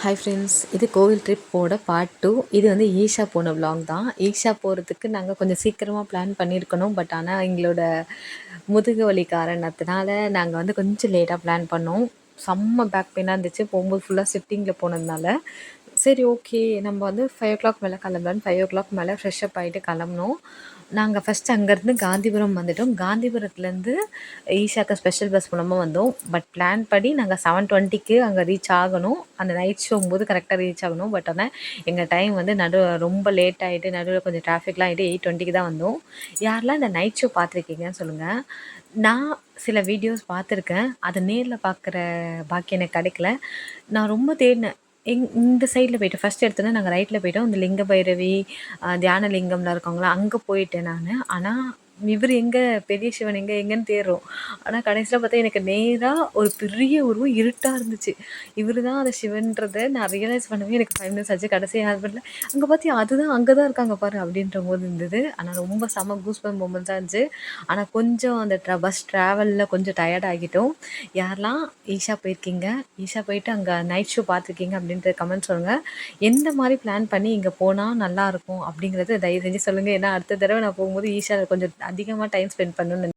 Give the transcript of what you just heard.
Hi friends, இது கோவில் ட்ரிப்போட part 2. இது வந்து ஈஷா போன vlog தான். ஈஷா போகிறதுக்கு நாங்கள் கொஞ்சம் சீக்கிரமாக பிளான் பண்ணியிருக்கணும். பட் ஆனால் எங்களோட முதுகு வலி காரணத்தினால நாங்கள் வந்து கொஞ்சம் லேட்டாக பிளான் பண்ணோம். செம்ம பேக் பெயினாக இருந்துச்சு. போகும்போது ஃபுல்லாக சிட்டிங்கில் போனதுனால சரி ஓகே நம்ம வந்து 5 o'clock மேலே கிளம்பலான்னு 5 o'clock மேலே ஃப்ரெஷ்அப் ஆகிட்டு கிளம்புனோம். நாங்கள் ஃபஸ்ட்டு அங்கேருந்து காந்திபுரம் வந்துட்டோம். காந்திபுரத்துலேருந்து ஈஷாக்கு ஸ்பெஷல் பஸ் மூலமாக வந்தோம். பட் பிளான் படி நாங்கள் 7:20க்கு அங்கே ரீச் ஆகணும். அந்த நைட் ஷோங்கும்போது கரெக்டாக ரீச் ஆகணும். பட் ஆனால் எங்கள் டைம் வந்து ரொம்ப லேட் ஆகிட்டு, நடுவில் கொஞ்சம் டிராஃபிக்லாம் ஆகிட்டு 8:20க்கு தான் வந்தோம். யாரெல்லாம் இந்த நைட் ஷோ பார்த்துருக்கீங்கன்னு சொல்லுங்கள். நான் சில வீடியோஸ் பார்த்துருக்கேன். அதை நேரில் பார்க்குற பாக்கியம் எனக்கு கிடைக்கல. நான் ரொம்ப தேடினேன். இந்த சைடில் போய்ட்டேன். ஃபஸ்ட் எடுத்தோன்னே நாங்கள் ரைட்டில் போய்ட்டோம். இந்த லிங்க பைரவி, தியான லிங்கம்லாம் இருக்காங்களா, அங்கே போயிட்டேன் நான். ஆனால் இவர் எங்கே, பெரிய சிவன் எங்கேன்னு தேடுறோம். ஆனால் கடைசியில் பார்த்தா எனக்கு நேராக ஒரு பெரிய உருவம் இருட்டாக இருந்துச்சு. இவர் தான் அந்த சிவன்றதை நான் ரியலைஸ் பண்ணவே எனக்கு 5 minutes ஆச்சு. கடைசி ஹஸ்பண்டில் அங்கே பார்த்தியா அதுதான் அங்கே தான் இருக்காங்க பாரு அப்படின்ற போது இருந்தது. ஆனால் ரொம்ப செம கூஸ்பம்ப் மூமெண்ட்ஸாக இருந்துச்சு. ஆனால் கொஞ்சம் அந்த பஸ் ட்ராவலில் கொஞ்சம் டயர்ட் ஆகிட்டோம். யாரெல்லாம் ஈஷா போயிருக்கீங்க, ஈஷா போயிட்டு அங்கே நைட் ஷோ பார்த்துருக்கீங்க அப்படின்ற கமெண்ட் சொல்லுங்கள். எந்த மாதிரி பிளான் பண்ணி இங்கே போனால் நல்லாயிருக்கும் அப்படிங்கிறது தயவு செஞ்சு சொல்லுங்கள். ஏன்னா அடுத்த தடவை நான் போகும்போது ஈஷாவில் கொஞ்சம் அதிகமாக டைம் ஸ்பெண்ட் பண்ணணும்னு